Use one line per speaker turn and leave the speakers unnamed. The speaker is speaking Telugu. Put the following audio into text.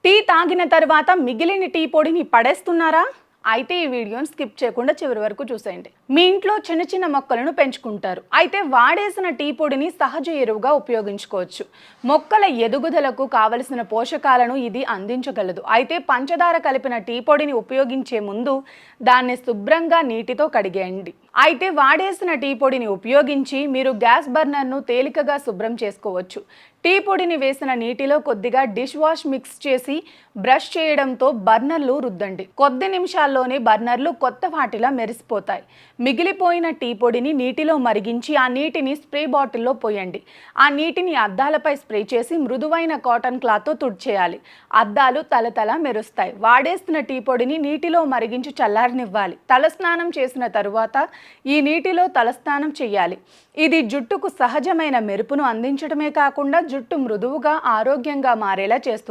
టీ తాగిన తర్వాత మిగిలిన టీ పొడిని పడేస్తున్నారా? అయితే ఈ వీడియోని స్కిప్ చేయకుండా చివరి వరకు చూసేయండి. మీ ఇంట్లో చిన్న చిన్న మొక్కలను పెంచుకుంటారు. అయితే వాడేసిన టీ పొడిని సహజ ఎరువుగా ఉపయోగించుకోవచ్చు. మొక్కల ఎదుగుదలకు కావలసిన పోషకాలను ఇది అందించగలదు. అయితే పంచదార కలిపిన టీ పొడిని ఉపయోగించే ముందు దాన్ని శుభ్రంగా నీటితో కడిగేయండి. అయితే వాడేసిన టీ పొడిని ఉపయోగించి మీరు గ్యాస్ బర్నర్ను తేలికగా శుభ్రం చేసుకోవచ్చు. టీ పొడిని వేసిన నీటిలో కొద్దిగా డిష్ వాష్ మిక్స్ చేసి బ్రష్ చేయడంతో బర్నర్లు రుద్దండి. కొద్ది నిమిషాల్లోనే బర్నర్లు కొత్త వాటిలా మెరిసిపోతాయి. మిగిలిపోయిన టీ పొడిని నీటిలో మరిగించి ఆ నీటిని స్ప్రే బాటిల్లో పోయండి. ఆ నీటిని అద్దాలపై స్ప్రే చేసి మృదువైన కాటన్ క్లాత్తో తుడిచేయాలి. అద్దాలు తలతల మెరుస్తాయి. వాడేసిన టీ పొడిని నీటిలో మరిగించి చల్లారనివ్వాలి. తలస్నానం చేసిన తరువాత ఈ నీటిలో తలస్నానం చేయాలి. ఇది జుట్టుకు సహజమైన మెరుపును అందించడమే కాకుండా జుట్టు మృదువుగా ఆరోగ్యంగా మారేలా చేస్తుంది.